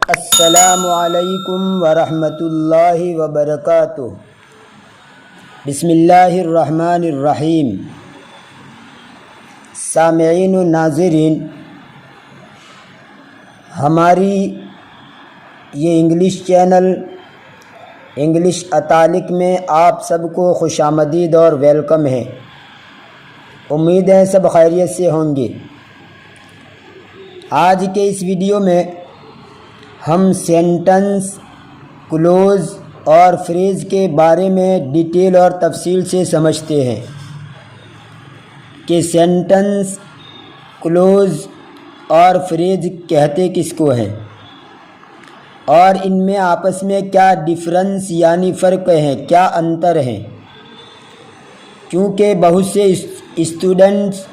السلام علیکم ورحمۃ اللہ وبرکاتہ۔ بسم اللہ الرحمن الرحیم۔ سامعین و ناظرین، ہماری یہ انگلش چینل انگلش اطالق میں آپ سب کو خوش آمدید اور ویلکم ہے۔ امید ہے سب خیریت سے ہوں گے۔ آج کے اس ویڈیو میں ہم سینٹنس، کلوز اور فریز کے بارے میں ڈیٹیل اور تفصیل سے سمجھتے ہیں کہ سینٹنس، کلوز اور فریز کہتے کس کو ہیں اور ان میں آپس میں کیا ڈفرنس یعنی فرق ہیں، کیا انتر ہیں۔ کیونکہ بہت سے اسٹوڈنٹس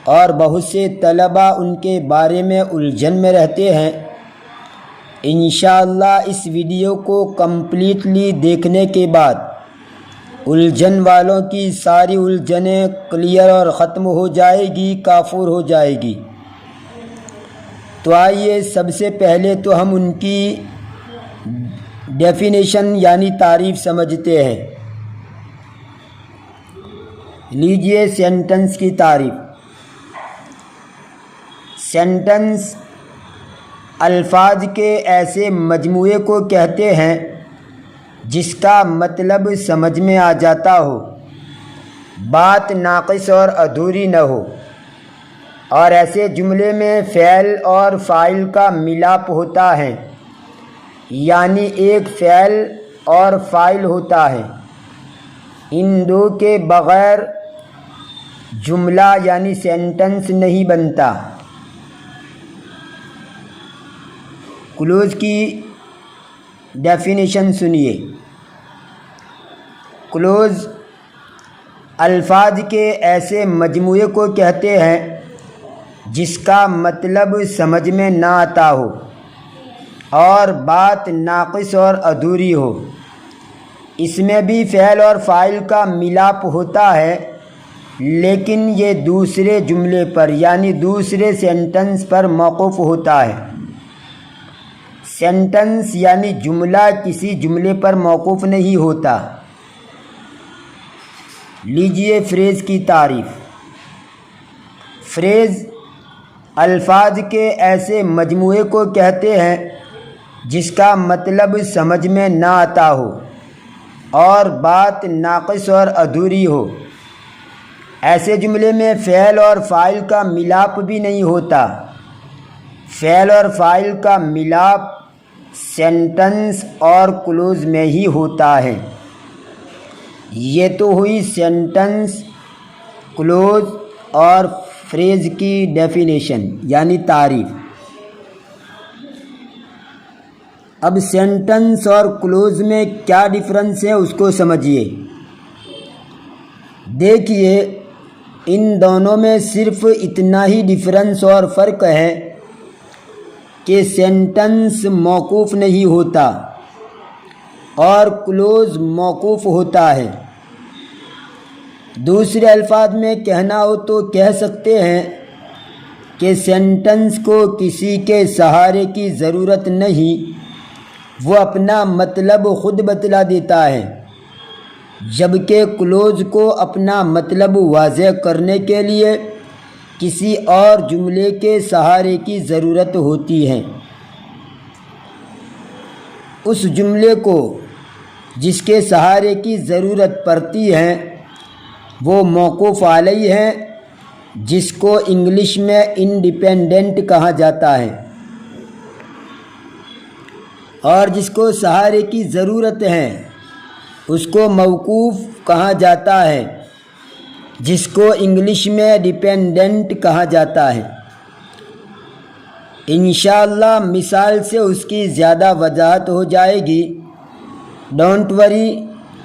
اور بہت سے طلباء ان کے بارے میں الجھن میں رہتے ہیں۔ انشاءاللہ اس ویڈیو کو کمپلیٹلی دیکھنے کے بعد الجھن والوں کی ساری الجھنیں کلیئر اور ختم ہو جائے گی، کافور ہو جائے گی۔ تو آئیے سب سے پہلے تو ہم ان کی ڈیفینیشن یعنی تعریف سمجھتے ہیں۔ لیجئے سینٹنس کی تعریف۔ سینٹنس الفاظ کے ایسے مجموعے کو کہتے ہیں جس کا مطلب سمجھ میں آ جاتا ہو، بات ناقص اور ادھوری نہ ہو، اور ایسے جملے میں فعل اور فاعل کا ملاپ ہوتا ہے، یعنی ایک فعل اور فاعل ہوتا ہے۔ ان دو کے بغیر جملہ یعنی سینٹنس نہیں بنتا۔ کلوز کی ڈیفینیشن سنیے۔ کلوز الفاظ کے ایسے مجموعے کو کہتے ہیں جس کا مطلب سمجھ میں نہ آتا ہو اور بات ناقص اور ادھوری ہو۔ اس میں بھی فعل اور فاعل کا ملاپ ہوتا ہے، لیکن یہ دوسرے جملے پر یعنی دوسرے سینٹنس پر موقوف ہوتا ہے۔ سینٹنس یعنی جملہ کسی جملے پر موقوف نہیں ہوتا۔ لیجئے فریز کی تعریف۔ فریز الفاظ کے ایسے مجموعے کو کہتے ہیں جس کا مطلب سمجھ میں نہ آتا ہو اور بات ناقص اور ادھوری ہو۔ ایسے جملے میں فعل اور فاعل کا ملاپ بھی نہیں ہوتا۔ فعل اور فاعل کا ملاپ سینٹنس اور کلوز میں ہی ہوتا ہے۔ یہ تو ہوئی سینٹنس، کلوز اور فریز کی ڈیفینیشن یعنی تعریف۔ اب سینٹنس اور کلوز میں کیا ڈفرنس ہے اس کو سمجھیے۔ دیکھیے، ان دونوں میں صرف اتنا ہی ڈفرنس اور فرق ہے کہ سینٹنس موقوف نہیں ہوتا اور کلوز موقوف ہوتا ہے۔ دوسرے الفاظ میں کہنا ہو تو کہہ سکتے ہیں کہ سینٹنس کو کسی کے سہارے کی ضرورت نہیں، وہ اپنا مطلب خود بتلا دیتا ہے، جبکہ کلوز کو اپنا مطلب واضح کرنے کے لیے کسی اور جملے کے سہارے کی ضرورت ہوتی ہے۔ اس جملے کو جس کے سہارے کی ضرورت پڑتی ہے وہ موقوف علیہ ہے، جس کو انگلش میں انڈیپینڈنٹ کہا جاتا ہے، اور جس کو سہارے کی ضرورت ہے اس کو موقوف کہا جاتا ہے، جس کو انگلش میں ڈیپینڈنٹ کہا جاتا ہے۔ انشاءاللہ مثال سے اس کی زیادہ وضاحت ہو جائے گی۔ ڈونٹ وری،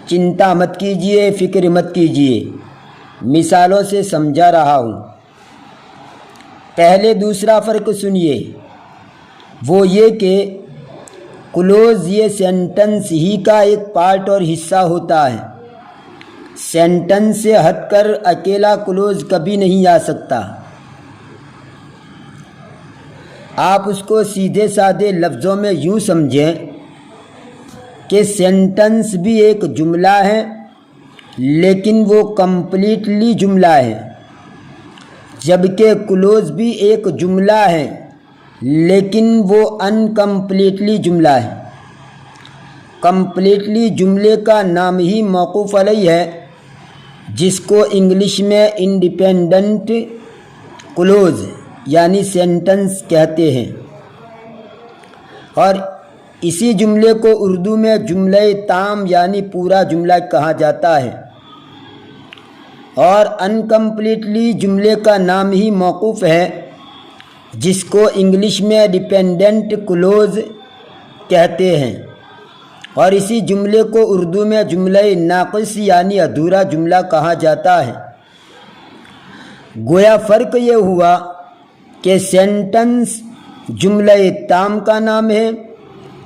چنتا مت کیجیے، فکر مت کیجیے، مثالوں سے سمجھا رہا ہوں۔ پہلے دوسرا فرق سنیے، وہ یہ کہ کلوز یہ سینٹنس ہی کا ایک پارٹ اور حصہ ہوتا ہے۔ سینٹنس سے ہٹ کر اکیلا کلوز کبھی نہیں آ سکتا۔ آپ اس کو سیدھے سادے لفظوں میں یوں سمجھیں کہ سینٹنس بھی ایک جملہ ہے لیکن وہ کمپلیٹلی جملہ ہے، جبکہ کلوز بھی ایک جملہ ہے لیکن وہ انکمپلیٹلی جملہ ہے۔ کمپلیٹلی جملے کا نام ہی موقوف علیہ ہے، جس کو انگلش میں انڈیپینڈنٹ کلوز یعنی سینٹنس کہتے ہیں، اور اسی جملے کو اردو میں جملہ تام یعنی پورا جملہ کہا جاتا ہے، اور انکمپلیٹلی جملے کا نام ہی موقوف ہے، جس کو انگلش میں ڈیپینڈنٹ کلوز کہتے ہیں، اور اسی جملے کو اردو میں جملہ ناقص یعنی ادھورا جملہ کہا جاتا ہے۔ گویا فرق یہ ہوا کہ سینٹنس جملہ تام کا نام ہے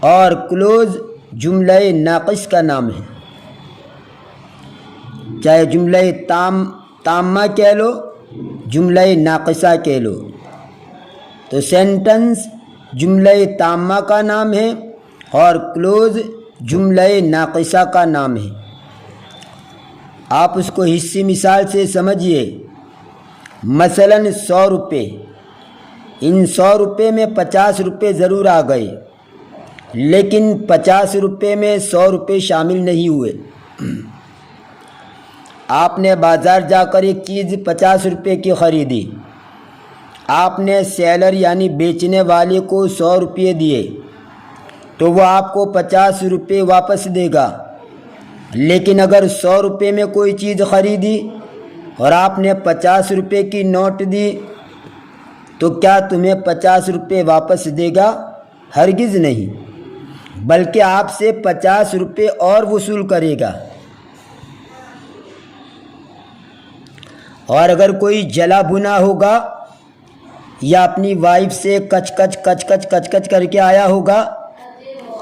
اور کلوز جملہ ناقص کا نام ہے، چاہے جملہ تامہ کہہ لو، جملہ ناقصہ کہہ لو۔ تو سینٹنس جملہ تامہ کا نام ہے اور کلوز جملہ ناقصہ کا نام ہے۔ آپ اس کو حصی مثال سے سمجھیے، مثلا 100 روپے، ان 100 روپے میں 50 روپے ضرور آ گئے، لیکن 50 روپے میں 100 روپے شامل نہیں ہوئے۔ آپ نے بازار جا کر ایک چیز 50 روپے کی خریدی، آپ نے سیلر یعنی بیچنے والے کو 100 روپے دیے تو وہ آپ کو 50 روپے واپس دے گا، لیکن اگر 100 روپے میں کوئی چیز خریدی اور آپ نے 50 روپے کی نوٹ دی تو کیا تمہیں 50 روپے واپس دے گا؟ ہرگز نہیں، بلکہ آپ سے 50 روپے اور وصول کرے گا۔ اور اگر کوئی جلا بھنا ہوگا یا اپنی وائف سے کچ کچ کر کے آیا ہوگا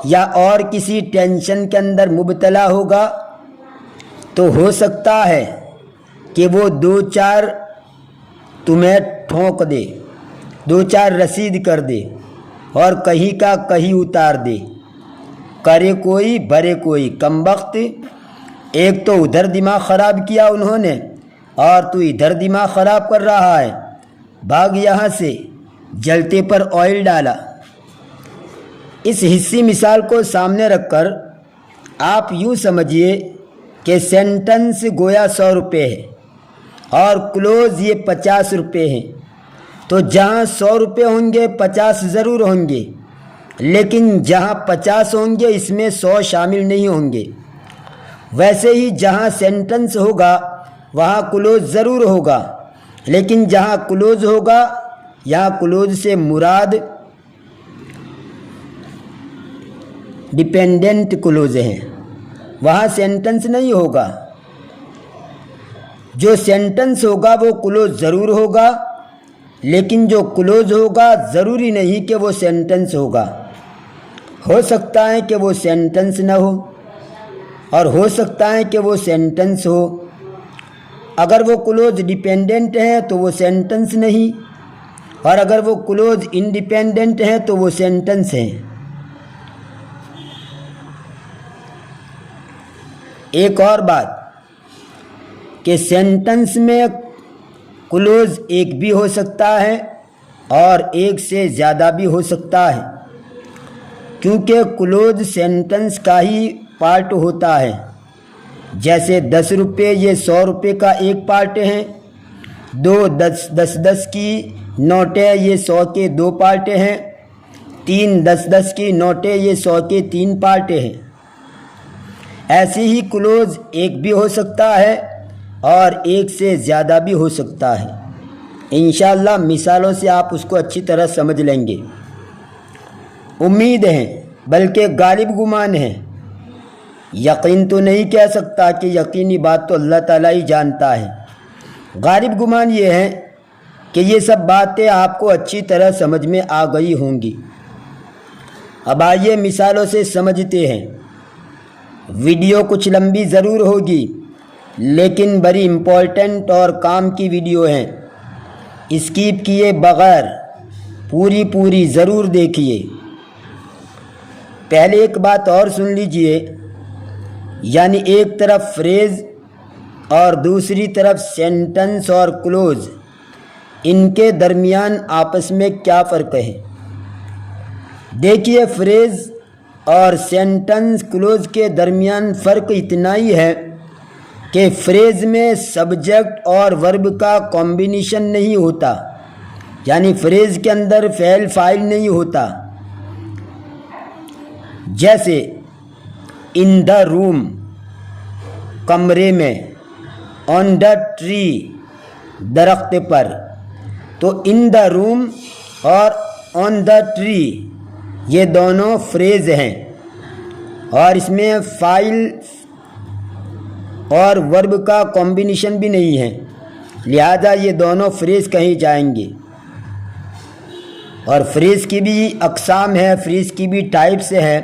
یا اور کسی ٹینشن کے اندر مبتلا ہوگا، تو ہو سکتا ہے کہ وہ 2-4 تمہیں ٹھونک دے، 2-4 رسید کر دے اور کہیں کا کہیں اتار دے، کرے کوئی بھرے کوئی۔ کمبخت، ایک تو ادھر دماغ خراب کیا انہوں نے اور تو ادھر دماغ خراب کر رہا ہے، بھاگ یہاں سے، جلتے پر آئل ڈالا۔ اس حصی مثال کو سامنے رکھ کر آپ یوں سمجھیے کہ سینٹنس گویا 100 روپے ہے اور کلوز یہ 50 روپے ہیں، تو جہاں 100 روپے ہوں گے 50 ضرور ہوں گے، لیکن جہاں 50 ہوں گے اس میں 100 شامل نہیں ہوں گے۔ ویسے ہی جہاں سینٹنس ہوگا وہاں کلوز ضرور ہوگا، لیکن جہاں کلوز ہوگا یہاں کلوز سے مراد ڈیپینڈنٹ کلوز ہیں، وہاں سینٹنس نہیں ہوگا۔ جو سینٹنس ہوگا وہ کلوز ضرور ہوگا، لیکن جو کلوز ہوگا ضروری نہیں کہ وہ سینٹنس ہوگا۔ ہو سکتا ہے کہ وہ سینٹنس نہ ہو اور ہو سکتا ہے کہ وہ سینٹنس ہو۔ اگر وہ کلوز ڈیپینڈنٹ ہے تو وہ سینٹنس نہیں، اور اگر وہ کلوز انڈیپینڈنٹ ہے تو وہ سینٹنس ہیں۔ ایک اور بات کہ سینٹنس میں کلوز ایک بھی ہو سکتا ہے اور ایک سے زیادہ بھی ہو سکتا ہے، کیونکہ کلوز سینٹنس کا ہی پارٹ ہوتا ہے۔ جیسے 10 روپے یہ 100 روپے کا ایک پارٹ ہیں، 2 10 کی نوٹیں یہ 100 کے 2 پارٹ ہیں، 3 10 کی نوٹیں یہ 100 کے 3 پارٹ ہیں۔ ایسے ہی کلوز ایک بھی ہو سکتا ہے اور ایک سے زیادہ بھی ہو سکتا ہے۔ انشاءاللہ مثالوں سے آپ اس کو اچھی طرح سمجھ لیں گے۔ امید ہے بلکہ غالب گمان ہے، یقین تو نہیں کہہ سکتا کہ یقینی بات تو اللہ تعالیٰ ہی جانتا ہے۔ غالب گمان یہ ہے کہ یہ سب باتیں آپ کو اچھی طرح سمجھ میں آ گئی ہوں گی۔ اب آئیے مثالوں سے سمجھتے ہیں۔ ویڈیو کچھ لمبی ضرور ہوگی لیکن بڑی امپورٹنٹ اور کام کی ویڈیو ہے، اسکیپ کیے بغیر پوری ضرور دیکھیے۔ پہلے ایک بات اور سن لیجئے، یعنی ایک طرف فریز اور دوسری طرف سینٹنس اور کلوز، ان کے درمیان آپس میں کیا فرق ہے؟ دیکھیے، فریز اور سینٹنس کلوز کے درمیان فرق اتنا ہی ہے کہ فریز میں سبجیکٹ اور ورب کا کمبینیشن نہیں ہوتا، یعنی فریز کے اندر فعل فاعل نہیں ہوتا۔ جیسے ان دا روم، کمرے میں، آن دا ٹری، درخت پر۔ تو ان دا روم اور آن دا ٹری یہ دونوں فریز ہیں، اور اس میں فاعل اور ورب کا کمبینیشن بھی نہیں ہے، لہذا یہ دونوں فریز کہیں جائیں گے۔ اور فریز کی بھی اقسام ہے، فریز کی بھی ٹائپس ہیں،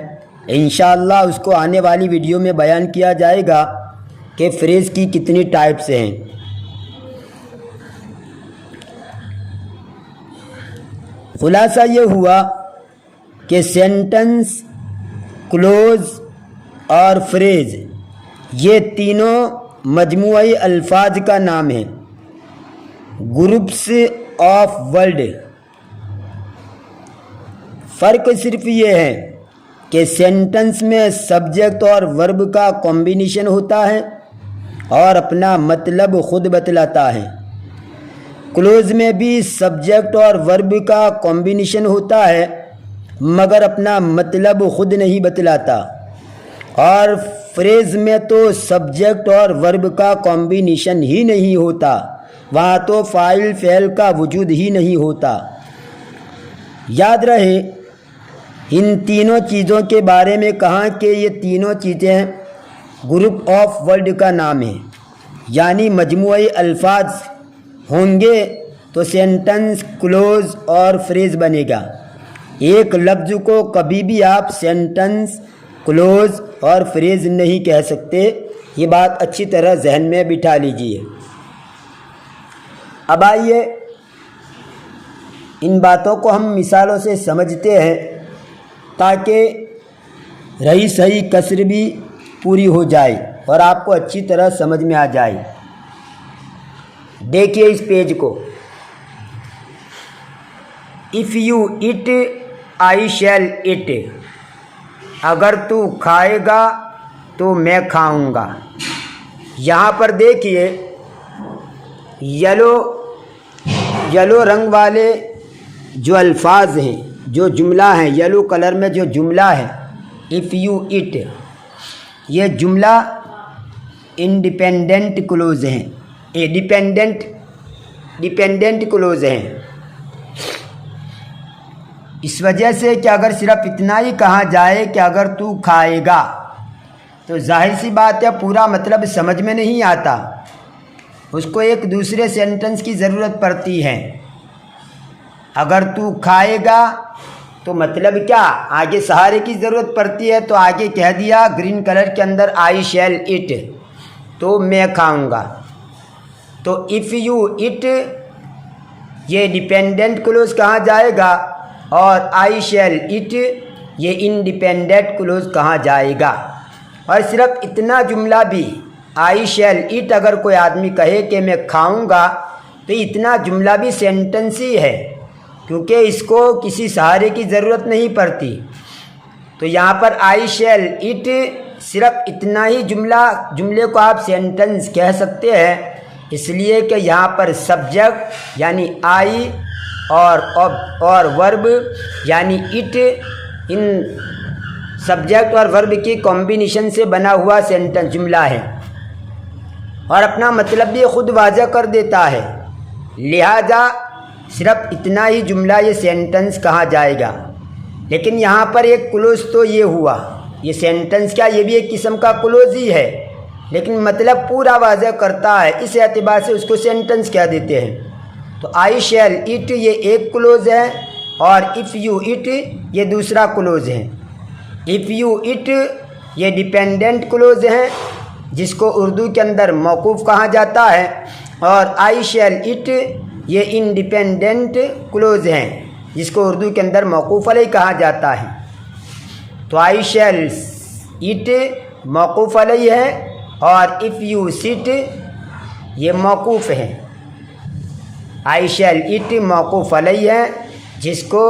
انشاءاللہ اس کو آنے والی ویڈیو میں بیان کیا جائے گا کہ فریز کی کتنی ٹائپس ہیں۔ خلاصہ یہ ہوا کہ سینٹنس، کلوز اور فریز یہ تینوں مجموعی الفاظ کا نام ہے، گروپس آف ورڈ۔ فرق صرف یہ ہے کہ سینٹنس میں سبجیکٹ اور ورب کا کمبینیشن ہوتا ہے اور اپنا مطلب خود بتلاتا ہے۔ کلوز میں بھی سبجیکٹ اور ورب کا کمبینیشن ہوتا ہے مگر اپنا مطلب خود نہیں بتلاتا، اور فریز میں تو سبجیکٹ اور ورب کا کمبینیشن ہی نہیں ہوتا، وہاں تو فاعل فعل کا وجود ہی نہیں ہوتا۔ یاد رہے، ان تینوں چیزوں کے بارے میں کہا کہ یہ تینوں چیزیں گروپ آف ورڈ کا نام ہے، یعنی مجموعی الفاظ ہوں گے تو سینٹنس، کلوز اور فریز بنے گا۔ ایک لفظ کو کبھی بھی آپ سینٹنس، کلوز اور فریز نہیں کہہ سکتے، یہ بات اچھی طرح ذہن میں بٹھا لیجئے۔ اب آئیے ان باتوں کو ہم مثالوں سے سمجھتے ہیں تاکہ رہی صحیح کسر بھی پوری ہو جائے اور آپ کو اچھی طرح سمجھ میں آ جائے۔ دیکھیے اس پیج کو، if you eat I shall eat, اگر تو کھائے گا تو میں کھاؤں گا۔ یہاں پر دیکھیے یلو رنگ والے جو الفاظ ہیں، جو جملہ ہیں، یلو کلر میں جو جملہ ہے اف یو ایٹ، یہ جملہ انڈیپینڈنٹ کلوز ہیں، ڈیپینڈنٹ کلوز ہیں۔ اس وجہ سے کہ اگر صرف اتنا ہی کہا جائے کہ اگر تو کھائے گا تو ظاہر سی بات ہے پورا مطلب سمجھ میں نہیں آتا، اس کو ایک دوسرے سینٹنس کی ضرورت پڑتی ہے۔ اگر تو کھائے گا تو مطلب کیا، آگے سہارے کی ضرورت پڑتی ہے، تو آگے کہہ دیا گرین کلر کے اندر آئی شیل ایٹ، تو میں کھاؤں گا۔ تو اف یو ایٹ یہ ڈیپینڈنٹ کلوز کہا جائے گا، اور آئی شیل ایٹ یہ انڈیپینڈنٹ کلوز کہا جائے گا۔ اور صرف اتنا جملہ بھی، آئی شیل ایٹ اگر کوئی آدمی کہے کہ میں کھاؤں گا، تو اتنا جملہ بھی سینٹنس ہی ہے، کیونکہ اس کو کسی سہارے کی ضرورت نہیں پڑتی۔ تو یہاں پر آئی شیل ایٹ صرف اتنا ہی جملے کو آپ سینٹنس کہہ سکتے ہیں، اس لیے کہ یہاں پر سبجیکٹ یعنی آئی اور ورب یعنی اٹ، ان سبجیکٹ اور ورب کی کمبینیشن سے بنا ہوا سینٹنس جملہ ہے، اور اپنا مطلب بھی خود واضح کر دیتا ہے، لہذا صرف اتنا ہی جملہ یہ سینٹنس کہا جائے گا۔ لیکن یہاں پر ایک کلوز تو یہ ہوا، یہ سینٹنس کیا، یہ بھی ایک قسم کا کلوز ہی ہے، لیکن مطلب پورا واضح کرتا ہے، اس اعتبار سے اس کو سینٹنس کہہ دیتے ہیں۔ تو آئی شیل ایٹ یہ ایک کلوز ہے، اور اف یو ایٹ یہ دوسرا کلوز ہے۔ اف یو ایٹ یہ ڈیپینڈنٹ کلوز ہیں، جس کو اردو کے اندر موقوف کہا جاتا ہے، اور آئی شیل ایٹ یہ انڈیپینڈنٹ کلوز ہیں، جس کو اردو کے اندر موقوف علیہ کہا جاتا ہے. تو آئی شیل ایٹ موقوف علیہ ہے اور اف یو سٹ یہ موقوف ہے. آئی شیل ایٹ موقوف علیہ ہے جس کو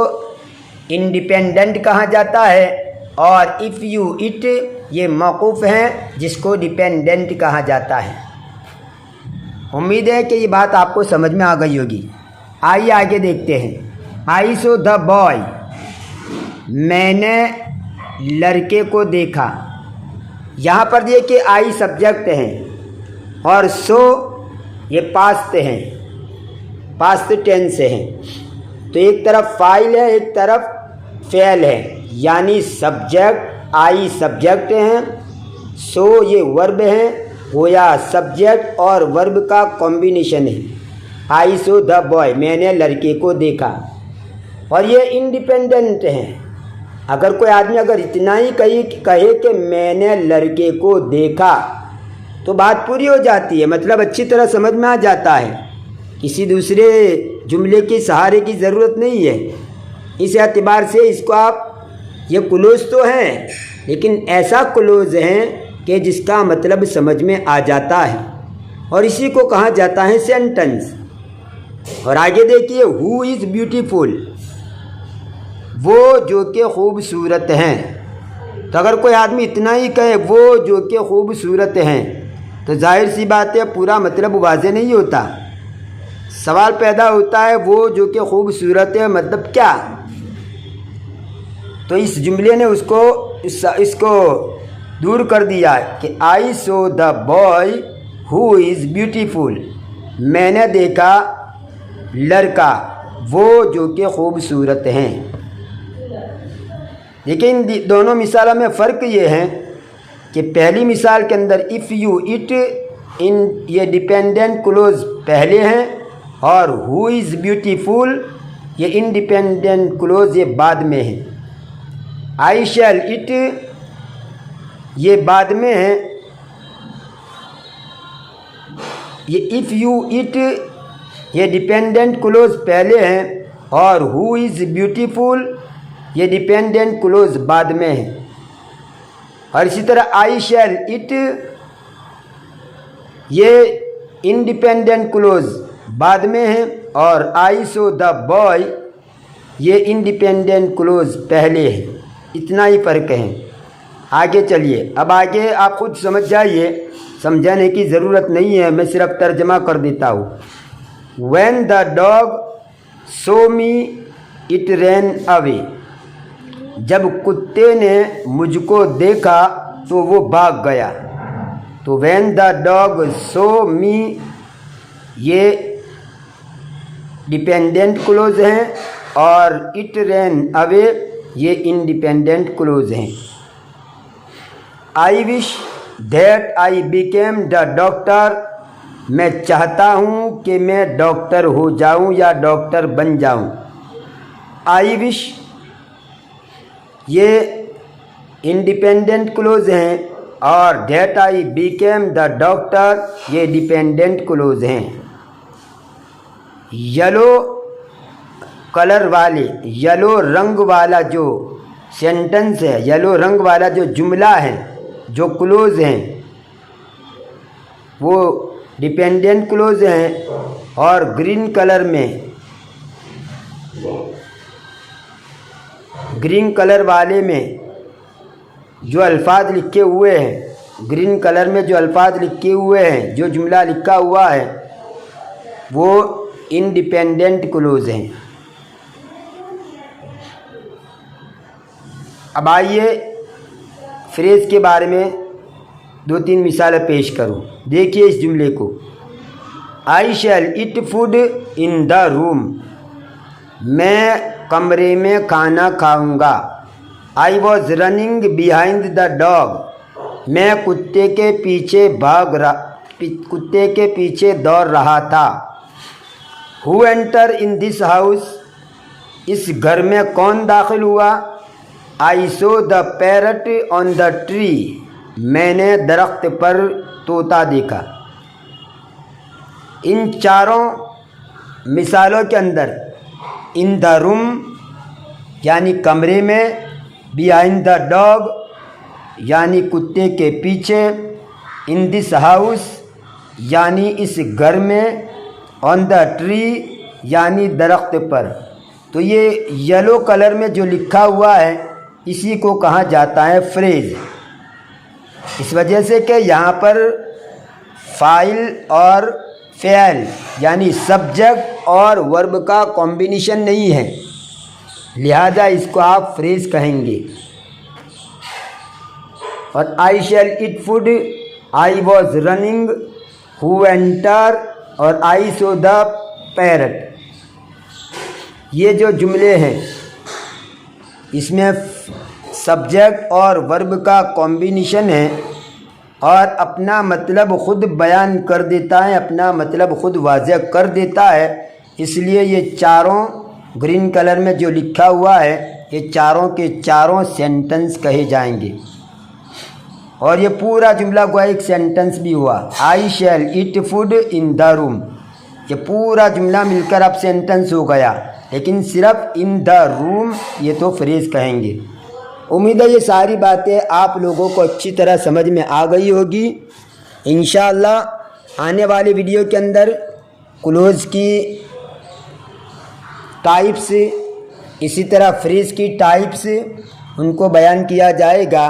انڈیپینڈنٹ کہا جاتا ہے اور اف یو اٹ یہ موقوف ہے جس کو ڈیپینڈنٹ کہا جاتا ہے. امید ہے کہ یہ بات آپ کو سمجھ میں آ گئی ہوگی. آئیے آگے دیکھتے ہیں. آئی سو دا بوائے میں نے لڑکے کو دیکھا. یہاں پر دیکھیے آئی سبجیکٹ ہیں اور سو یہ پاسٹ ہیں، پاسٹ ٹینس ہیں. تو ایک طرف فاعل ہے ایک طرف فعل ہے، یعنی سبجیکٹ آئی سبجیکٹ ہیں، سو یہ ورب ہیں، گویا سبجیکٹ اور ورب کا کمبینیشن ہے. آئی سو دا بوائے میں نے لڑکے کو دیکھا. اور یہ انڈیپینڈنٹ ہیں. اگر کوئی آدمی اگر اتنا ہی کہے کہ میں نے لڑکے کو دیکھا تو بات پوری ہو جاتی ہے، مطلب اچھی طرح سمجھ میں آ جاتا ہے، کسی دوسرے جملے کے سہارے کی ضرورت نہیں ہے. اس اعتبار سے اس کو آپ یہ کلوز تو ہیں لیکن ایسا کلوز ہیں کہ جس کا مطلب سمجھ میں آ جاتا ہے اور اسی کو کہا جاتا ہے سینٹنس. اور آگے دیکھیے ہو از بیوٹیفل وہ جو کہ خوبصورت ہیں. تو اگر کوئی آدمی اتنا ہی کہے وہ جو کہ خوبصورت ہیں تو ظاہر سی بات ہے پورا مطلب واضح نہیں ہوتا. سوال پیدا ہوتا ہے وہ جو کہ خوبصورت ہے مطلب کیا؟ تو اس جملے نے اس کو دور کر دیا کہ آئی سو the boy who is beautiful میں نے دیکھا لڑکا وہ جو کہ خوبصورت ہیں. لیکن دونوں مثالوں میں فرق یہ ہے کہ پہلی مثال کے اندر اف یو اٹ یہ ڈیپینڈنٹ کلوز پہلے ہیں اور ہو از بیوٹیفل یہ انڈیپینڈنٹ کلوز یہ بعد میں ہے. آئی شیل اٹ یہ بعد میں ہے. یہ اف یو اٹ یہ ڈیپینڈنٹ کلوز پہلے ہیں اور ہو از بیوٹیفل یہ ڈیپینڈنٹ کلوز بعد میں ہے. اور اسی طرح آئی شیل اٹ یہ انڈیپینڈنٹ کلوز بعد میں ہے اور آئی سو دا بوائے یہ انڈیپینڈنٹ کلوز پہلے ہے. اتنا ہی فرق ہے. آگے چلیے، اب آگے آپ خود سمجھ جائیے، سمجھانے کی ضرورت نہیں ہے، میں صرف ترجمہ کر دیتا ہوں. When the dog saw me it ran away جب کتے نے مجھ کو دیکھا تو وہ بھاگ گیا. تو وین دا ڈاگ سو می یہ ڈیپینڈنٹ کلوز ہیں اور اٹ رین اوے یہ انڈیپینڈنٹ کلوز ہیں. I wish that I became the doctor میں چاہتا ہوں کہ میں ڈاکٹر ہو جاؤں یا ڈاکٹر بن جاؤں. آئی وش یہ انڈیپینڈنٹ کلوز ہیں اور that I became the doctor یہ ڈیپینڈنٹ کلوز ہیں. یلو کلر والے یلو رنگ والا جو سینٹنس ہے، یلو رنگ والا جو جملہ ہے، جو کلوز ہیں وہ ڈیپینڈنٹ کلوز ہیں. اور گرین کلر میں گرین کلر والے میں جو الفاظ لکھے ہوئے ہیں، گرین کلر میں جو الفاظ لکھے ہوئے ہیں، جو جملہ لکھا ہوا ہے وہ انڈیپینڈنٹ کلوز ہیں. اب آئیے فریز کے بارے میں 2-3 مثالیں پیش کروں. دیکھیے اس جملے کو. I shall eat food in the room میں کمرے میں کھانا کھاؤں گا. I was running behind the dog میں کتے کے پیچھے دوڑ رہا تھا. ہو انٹر ان دس ہاؤس اس گھر میں کون داخل ہوا. آئی سو دا پیرٹ آن دا ٹری میں نے درخت پر طوطا دیکھا. ان چاروں مثالوں کے اندر ان دا روم یعنی کمرے میں، بیہائنڈ دا ڈاگ یعنی کتے کے پیچھے، ان دس ہاؤس یعنی اس گھر میں، آن دا ٹری یعنی درخت پر۔ تو یہ یلو کلر میں جو لکھا ہوا ہے اسی کو کہا جاتا ہے فریز، اس وجہ سے کہ یہاں پر فاعل اور فعل یعنی سبجیکٹ اور ورب کا کمبینیشن نہیں ہے، لہذا اس کو آپ فریز کہیں گے۔ اور I shall eat food, I was running, ہو انٹر اور آئی سو دا پیرٹ، یہ جو جملے ہیں اس میں سبجیکٹ اور ورب کا کمبینیشن ہے اور اپنا مطلب خود بیان کر دیتا ہے، اپنا مطلب خود واضح کر دیتا ہے، اس لیے یہ چاروں گرین کلر میں جو لکھا ہوا ہے یہ چاروں کے چاروں سینٹنس کہے جائیں گے۔ اور یہ پورا جملہ کو ایک سینٹنس بھی ہوا، آئی shall eat food in the روم، یہ پورا جملہ مل کر اب سینٹنس ہو گیا، لیکن صرف ان دا روم یہ تو فریز کہیں گے۔ امید ہے یہ ساری باتیں آپ لوگوں کو اچھی طرح سمجھ میں آ گئی ہوگی۔ انشاءاللہ آنے والی ویڈیو کے اندر کلوز کی ٹائپس، اسی طرح فریز کی ٹائپس ان کو بیان کیا جائے گا،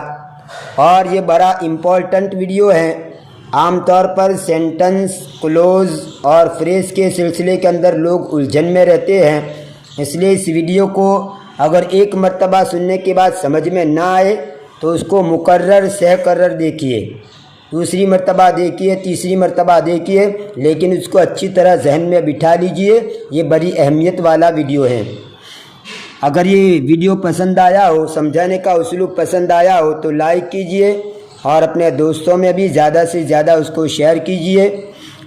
اور یہ بڑا امپورٹنٹ ویڈیو ہے۔ عام طور پر سینٹنس، کلوز اور فریز کے سلسلے کے اندر لوگ الجھن میں رہتے ہیں، اس لیے اس ویڈیو کو اگر ایک مرتبہ سننے کے بعد سمجھ میں نہ آئے تو اس کو مکرر سہ کرر دیکھیے، دوسری مرتبہ دیکھیے، تیسری مرتبہ دیکھیے، لیکن اس کو اچھی طرح ذہن میں بٹھا لیجئے، یہ بڑی اہمیت والا ویڈیو ہے۔ اگر یہ ویڈیو پسند آیا ہو، سمجھانے کا اسلوب پسند آیا ہو تو لائک کیجئے اور اپنے دوستوں میں بھی زیادہ سے زیادہ اس کو شیئر کیجئے،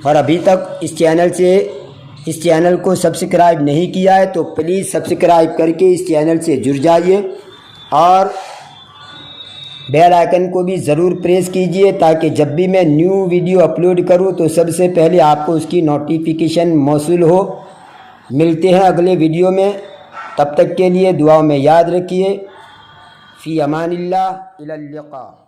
اور ابھی تک اس چینل کو سبسکرائب نہیں کیا ہے تو پلیز سبسکرائب کر کے اس چینل سے جڑ جائیے، اور بیل آئیکن کو بھی ضرور پریس کیجئے تاکہ جب بھی میں نیو ویڈیو اپلوڈ کروں تو سب سے پہلے آپ کو اس کی نوٹیفیکیشن موصول ہو۔ ملتے ہیں اگلے ویڈیو میں، تب تک کے لیے دعاؤں میں یاد رکھیے۔ فی امان اللہ، الی اللقاء۔